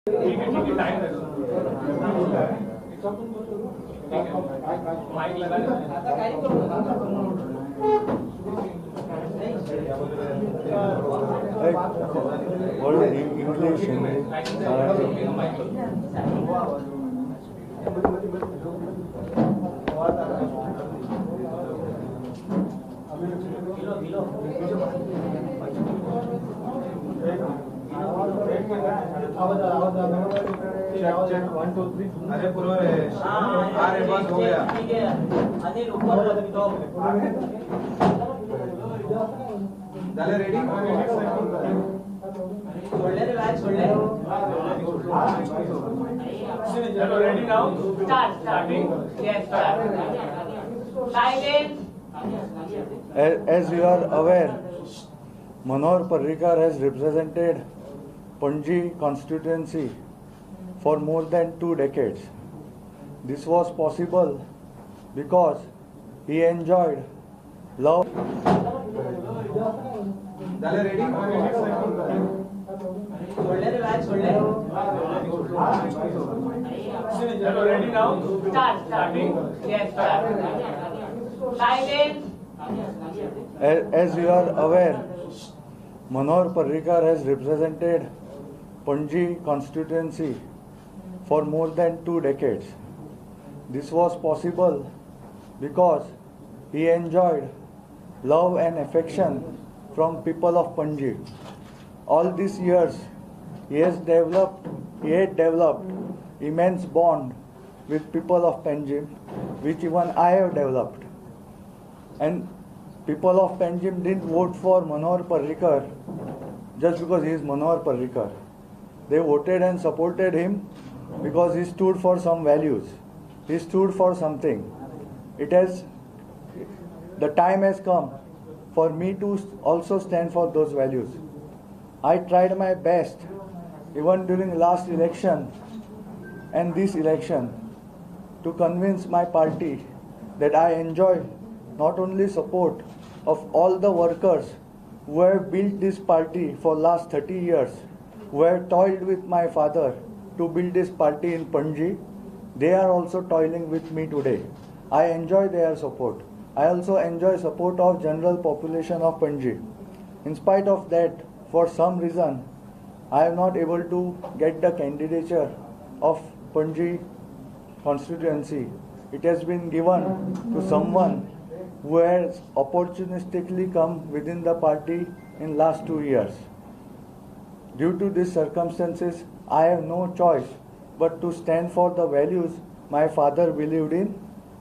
Check 1 2 3 अरे पूरा बस हो गया ठीक है अनिल ऊपर डाले रेडी छोड़ ले बैग छोड़ ले चलो ready now starting yes start silence As you are aware, Manohar Parrikar has represented Panji constituency for more than 2 decades. This was possible because he enjoyed love. डाले रेडी छोड़ ले बैग छोड़ ले चलो ready now starting yes start silence As you are aware, Manohar Parrikar has represented Panji constituency for more than 2 decades. This was possible because he enjoyed love and affection from people of Panji. All these years, he had developed immense bond with people of Panjim, which even I have developed. And people of Panjim didn't vote for Manohar Parrikar just because he is Manohar Parrikar. They voted and supported him because he stood for some values. He stood for something. The time has come for me to also stand for those values. I tried my best, even during last election and this election, to convince my party that I enjoy not only support of all the workers who have built this party for last 30 years, who have toiled with my father to build this party in Panji, they are also toiling with me today. I enjoy their support. I also enjoy support of general population of Panji. In spite of that, for some reason, I am not able to get the candidature of Panji constituency. It has been given to someone who has opportunistically come within the party in last 2 years. Due to these circumstances, I have no choice but to stand for the values my father believed in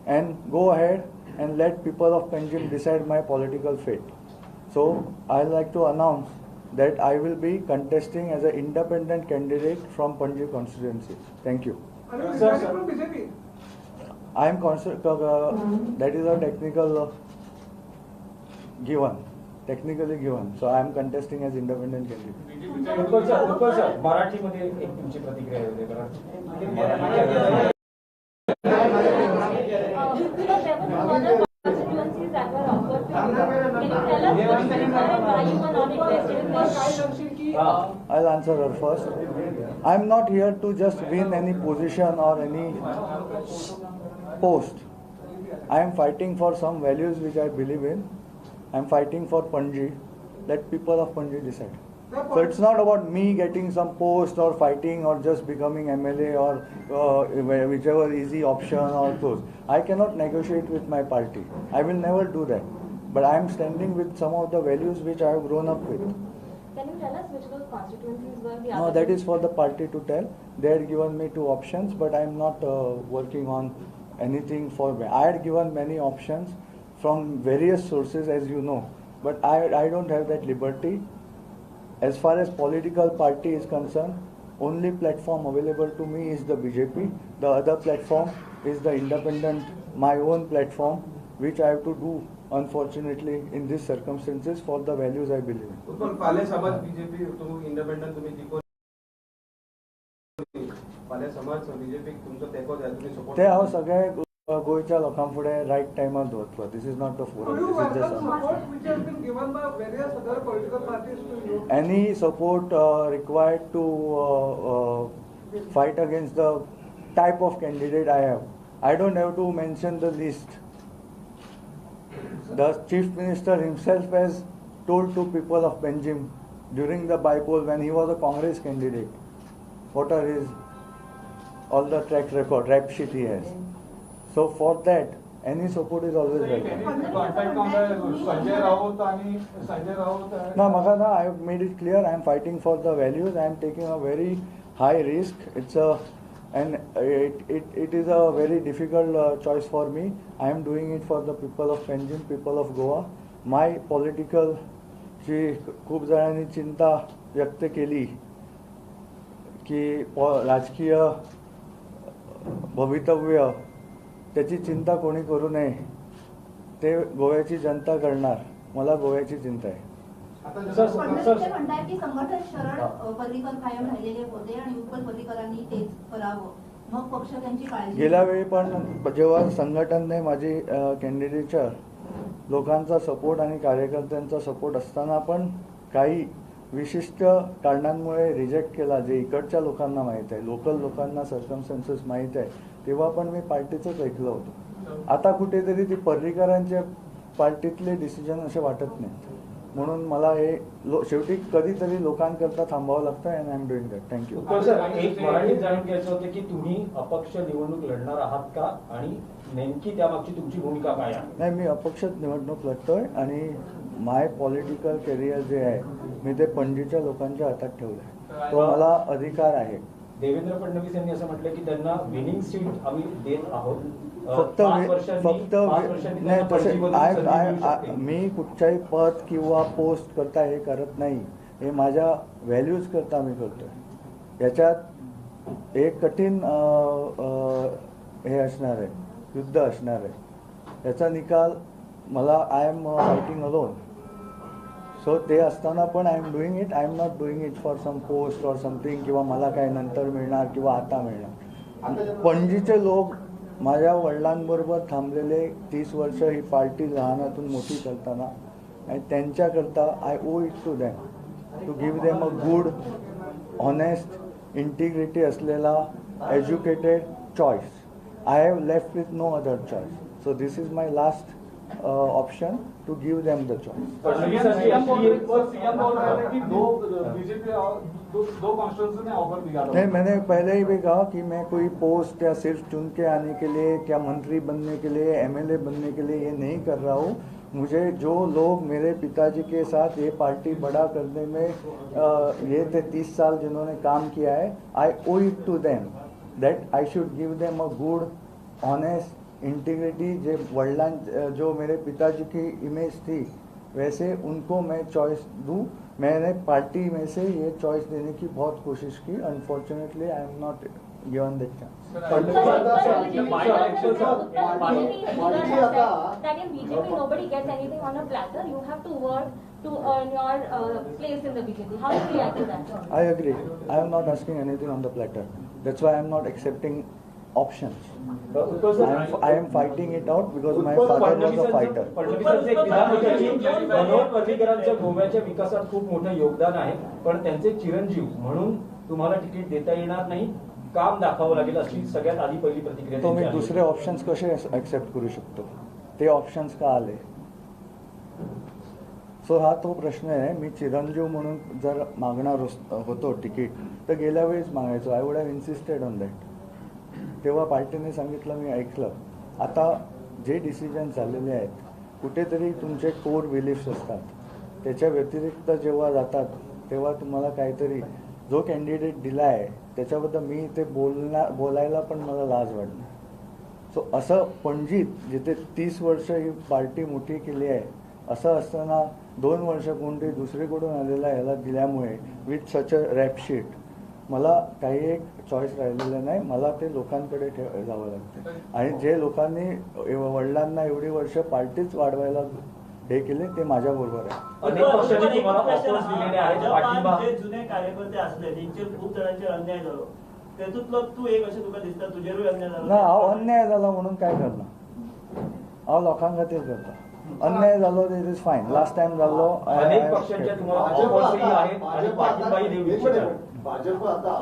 and go ahead and let people of Panjim decide my political fate. So I like to announce that I will be contesting as an independent candidate from Panji constituency. Thank you. I am that is a technically given. So I am contesting as independent candidate. Utpal sir मराठीमध्ये एक तुमची प्रतिक्रिया होते बरं. I'll answer her first. I'm not here to just win any position or any post. I am fighting for some values which I believe in. I'm fighting for Panji. Let people of Panji decide. So it's not about me getting some post or fighting or just becoming MLA or whichever easy option or those. I cannot negotiate with my party. I will never do that. But I am standing with some of the values which I have grown up with. Can you tell us which those constituencies were the No, that is for the party to tell. They had given me 2 options, but I am not working on anything for me. I had given many options from various sources, as you know, but I don't have that liberty. As far as political party is concerned, only platform available to me is the BJP. The other platform is the independent, my own platform, which I have to do, unfortunately, in these circumstances for the values I believe in. Utpal पाले समाज BJP तुम्ही independent तुम्ही जिको पाले समाज BJP तुमचं तेको द्या तुम्ही सपोर्ट ते हांव सगळे गोयच्या लोकां फुडें रायट टायमार दवरतलो. This is not the forum. Any support required to fight against the type of candidate I have. I don't have to mention the list. The Chief Minister himself has told to people of Benjim during the bypoll when he was a Congress candidate what are his all the track record, rap sheet he has. So for that, any support is always welcome. Sanjay Raut आणि Sanjay Raut No, Magana, I have made it clear. I am fighting for the values. I am taking a very high risk. It is a very difficult choice for me. I am doing it for the people of Benjim, people of Goa. My political जी खूप जणांनी चिंता व्यक्त केली की राजकीय भवितव्य त्याची चिंता कोणी करू नये, ते गोव्याची जनता करणार. मला गोव्याची चिंता आहे. म्हणतात की संघटन शरण पर्रिकर कायम राहिलेले होते आणि उत्पल पर्रिकरांनी तेच करावं, मग पक्ष त्यांची काळजी. गेल्या वेळी पण जेव्हा संघटनने माझी कॅन्डिडेचर लोकांचा सपोर्ट आणि कार्यकर्त्यांचा सपोर्ट असताना पण काही विशिष्ट कारणांमुळे रिजेक्ट केला, जे इकडच्या लोकांना माहीत आहे, लोकल लोकांना सर्कमस्टन्सेस माहीत आहे, तेव्हा पण मी पार्टीचंच ऐकलं होतं. आता कुठेतरी ती पर्रिकरांच्या पार्टीतले डिसिजन असे वाटत नाहीत, म्हणून मला हे शेवटी कधीतरी लोकांकरता थांबावं लागतं. And I am doing that. Thank you. एक मराठीत जाणून घ्यायचं होतं की तुम्ही अपक्ष निवडणूक लढणार आहात का आणि नेमकी त्यामागची तुमची भूमिका काय आहे? नाही, मी अपक्ष निवडणूक लढतोय आणि माय पॉलिटिकल करिअर जे आहे मी ते पणजीच्या लोकांच्या हातात ठेवलंय. तो मला अधिकार आहे. देवेंद्र फडणवीस यांनी असं म्हटलं की त्यांना विनिंग सीट आम्ही देत आहोत. फक्त नाही तसे मी कुठच्याही पद किंवा पोस्ट करता हे करत नाही. हे माझ्या व्हॅल्यूज करता मी करतोय. याच्यात एक कठीण हे असणार आहे, युद्ध असणार आहे. याचा निकाल मला I am fighting alone. So ते असताना पण I am doing it. I am not doing it for some post or something किंवा मला काय नंतर मिळणार किंवा आता मिळणार. पणजीचे लोक माझ्या वडिलांबरोबर थांबलेले 30 वर्ष ही पार्टी लहानातून मोठी करताना आणि त्यांच्याकरता I owe it to them to give them a good honest integrity असलेला educated choice. I have left with no other choice. So this is my last option to give them the choice. नहीं, मैंने पहले ही भी कहा कि मैं कोई post या सिर्फ चुन के आने के लिए, क्या मंत्री बनने के लिए, एमएलए बनने के लिए ये नहीं कर रहा हूँ. मुझे जो लोग मेरे पिताजी के साथ ये पार्टी बड़ा करने में ये थे 30 साल जिन्होंने काम किया है, I owe it to them that I should give them a good, honest integrity. जो मेरे पिताजी की इमेज थी वैसे उनको मैं चॉइस दूँ. मैंने पार्टी में से ये चॉइस देने की बहुत कोशिश की. Unfortunately I am not given that chance. That in BJP nobody gets anything on a platter. You have to work to earn your place in the BJP. How do you react to that? I agree. I am not asking anything on the platter. That's why I am not accepting options. I am fighting it out because my father was a fighter. फडणवीसांचं एक विधान होतं की मनोहर पर्रिकरांच्या गोव्याच्या विकासात खूप मोठं योगदान आहे, पण त्यांचे चिरंजीव म्हणून तुम्हाला तिकीट देता येणार नाही, काम दाखवावं लागेल, अशी सगळ्यात आधी पहिली प्रतिक्रिया. तो मी दुसरे ऑप्शन्स कसे ऍक्सेप्ट करू शकतो? ते ऑप्शन्स का आले? सो हा तो प्रश्न आहे. मी चिरंजीव म्हणून जर मागणार होतो तिकीट तर गेल्या वेळेस मागायचो. I would have insisted on that. तेव्हा पार्टीने सांगितलं, मी ऐकलं. आता जे डिसिजन झालेले आहेत, कुठेतरी तुमचे कोर बिलीफ्स असतात, त्याच्या व्यतिरिक्त जेव्हा जातात तेव्हा तुम्हाला काहीतरी जो कॅन्डिडेट दिला आहे त्याच्याबद्दल मी ते बोलायला पण मला लाज वाटते. सो असं पणजीत जिथे 30 वर्ष ही पार्टी मोठी केली आहे, असं असताना 2 वर्ष कोणतरी दुसरीकडून आलेला ह्याला दिल्यामुळे विथ सच अ रॅपशीट मला काही एक चॉईस राहिलेलं नाही. मला ते लोकांकडे जावं लागतं. आणि जे लोकांनी वडिलांना एवढी वर्ष पार्टीच वाढवायला हे केले ते माझ्याबरोबर आहे. अनेक पक्षांनी तुम्हाला ऑफर्स दिलेले आहेत, पाठिंबा. जे जुने कार्यकर्ते असले त्यांचे खूप जणांचे अन्याय झालो, त्यातून तू एक असे तुका दिसतात तुझ्यावर अन्याय झाला ना. अहो, अन्याय झाला म्हणून काय करणार? अहो, लोकांना तेच करता. अन्याय झालो it is fine. Last time झालो. अनेक पक्षांच्या तुम्हाला ऑफर्सही आहेत आणि पाठिंबाही देऊ इच्छितात. भाजप आता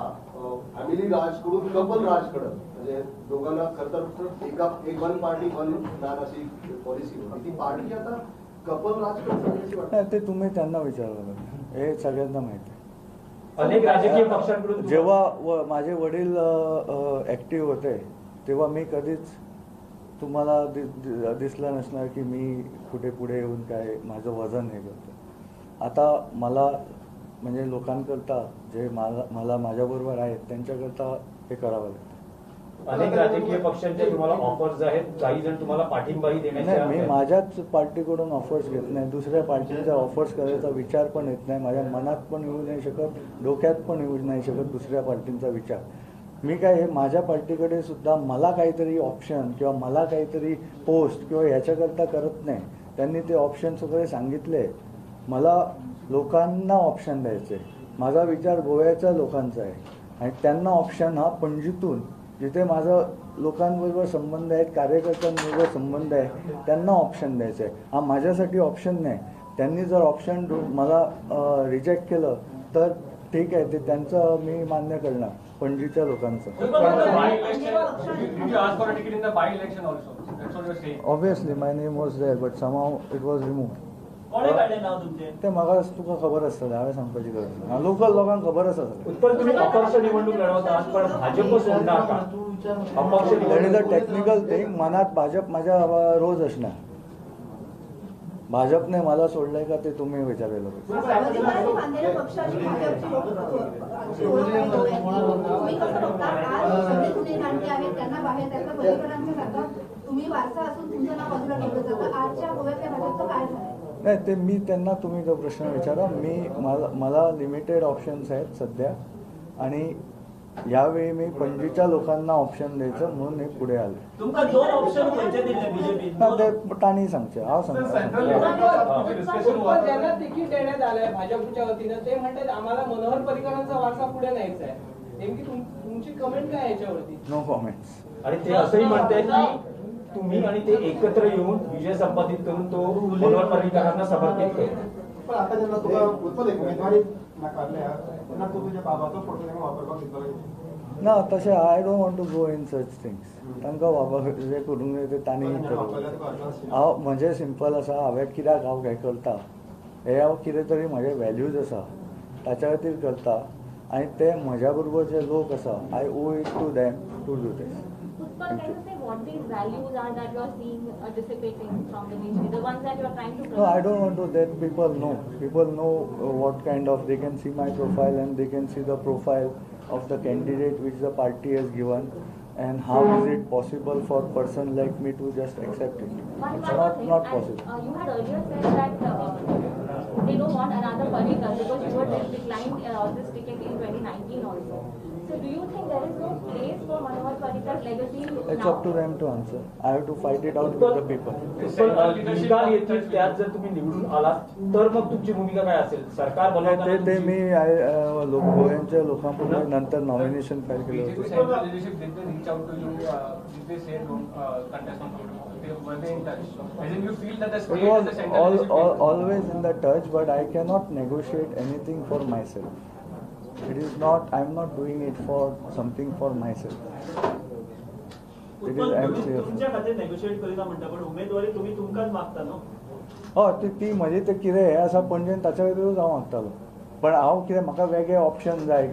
फॅमिली राजकडून कपल राजकडं म्हणजे दोघांना खरं तर एक वन पार्टी वन मॅन अशी पॉलिसी होती, ती पार्टी आता कपल राजकडे. ते तुम्ही त्यांना विचारलं, हे सगळ्यांना माहिती आहे. अनेक राजकीय पक्षांकडून जेव्हा माझे वडील ऍक्टिव्ह होते तेव्हा मी कधीच तुम्हाला दिसलं नसणार की मी कुठे पुढे येऊन काय माझं वजन हे करतो. आता मला म्हणजे लोकांकरता जे मला माझ्याबरोबर आहेत त्यांच्याकरता हे करावं लागतं. अनेक राजकीय पक्षांचे तुम्हाला ऑफर्स आहेत, काही जण तुम्हाला पाठिंबाही नाही, देण्याचे मी माझ्याच पार्टीकडून ऑफर्स घेत नाही, दुसऱ्या पार्टीचा ऑफर्स करायचा विचार पण येत नाही, माझ्या मनात पण येऊ नाही शकत, डोक्यात पण येऊ नाही शकत दुसऱ्या पार्टींचा विचार. मी काय हे माझ्या पार्टीकडे सुद्धा मला काहीतरी ऑप्शन किंवा मला काहीतरी पोस्ट किंवा ह्याच्याकरता करत नाही. त्यांनी ते ऑप्शन्स वगैरे सांगितले. मला लोकांना ऑप्शन द्यायचे. माझा विचार गोव्याच्या लोकांचा आहे आणि त्यांना ऑप्शन हा पणजीतून जिथे माझं लोकांबरोबर संबंध आहेत, कार्यकर्त्यांबरोबर संबंध आहे, त्यांना ऑप्शन द्यायचं आहे. हा माझ्यासाठी ऑप्शन नाही. त्यांनी जर ऑप्शन मला रिजेक्ट केलं तर ठीक आहे, ते त्यांचं मी मान्य करणार, पणजीच्या लोकांचं. Obviously my name was there but somehow it was removed. ते मला तुका खबर असतं, हांवें सांगपाची गरज नाही. लोकल लोकांक खबर आसा. उत्पल तुम्ही अपक्ष निवडणूक लढवता आहात, पण भाजप सोडणार का? अपक्ष that is a technical thing. मनात भाजप माझ्या रोज असणार. भाजपने मला सोडलंय का ते तुम्ही विचारायला पवारांनी बांधलेल्या पक्षाची भाजपची ओळख आहे गोव्याची. तुम्ही कसं बघता? आज सगळे जुने नाट्य आहेत, त्यांना बाहेर त्याचा पर्यटनांचं जातं. तुम्ही वारसा असून तुमचं नाव बाजूला ठेवलं जातं. आजच्या गोव्यातल्या भाजपचं काय झालंय? नाही, ते मी त्यांना तुम्ही तो प्रश्न विचारा. मला लिमिटेड ऑप्शन्स आहेत सध्या आणि यावेळी मी पणजीच्या लोकांना ऑप्शन द्यायचं म्हणून हे पुढे आले. तुमका दोन ऑप्शन खंयचे दिले बीजेपी? ते टाणी सांगचे, हांव सांगता. ज्यांना तिकीट देण्यात आलंय भाजपच्या वतीनं ते म्हणतात आम्हाला मनोहर पर्रिकरांचा वारसा पुढे न्यायचा आहे. नेमकी तुमची कमेंट काय याच्यावरती? No comments. आणि ते असंही म्हणतायत की तुम्ही आणि ते एकत्र येऊन विजय संपादित करून तो मनोहर पर्रिकरांना समर्पित करेल. पण आता जेव्हा तुला उत्पल एक उमेदवारी नाकारल्या पुन्हा तू तुझ्या बाबाचो फोटो तेव्हा वापरपाक दितलो ना तशें I don't want to go in such things. तांकां जे करूंक जाय ते तांणी करूं. हांव म्हजें सिंपल आसा. हांवें कित्याक हांव हें करता हे हांव कितें तरी म्हजे वॅल्यूज आसा ताच्या खातीर करता आनी ते म्हज्या बरोबर जे लोक आसा I owe it to them to do this. Utpal, can you say what these values are that you are seeing dissipating from the BJP, the ones that you are trying to promote? No, I don't want to let people know. People know what kind of, they can see my profile and they can see the profile of the candidate which the party has given and how is it possible for a person like me to just accept it. It's not possible. You had earlier said that they don't want another Parrikar because you were declined this ticket in 2019 also. So do you think there is no place for Manohar Parrikar's legacy now? It's up to them to answer. I have to fight it out with the people. निकाल येतील त्यात जर तुम्ही निवडून आलात तर मग तुमची भूमिका काय असेल? सरकार बनवताना ते मी गोव्यांच्या लोकांपुढे नंतर नॉमिनेशन फाईल केलं होतं. It was always in the touch, but I cannot negotiate anything for myself. It is not, I am not doing it for something for myself. It is actually तुमच्या खातीर नेगोशिएट करिना म्हणटा पण उमेदवारी तुम्ही तुमकाच मागता न्हू. ती म्हणजे ते कितें हें आसा पणजेन ताच्या खातीरूच हांव मागतालो. पण हांव कितें म्हाका वेगळे ऑप्शन जाय.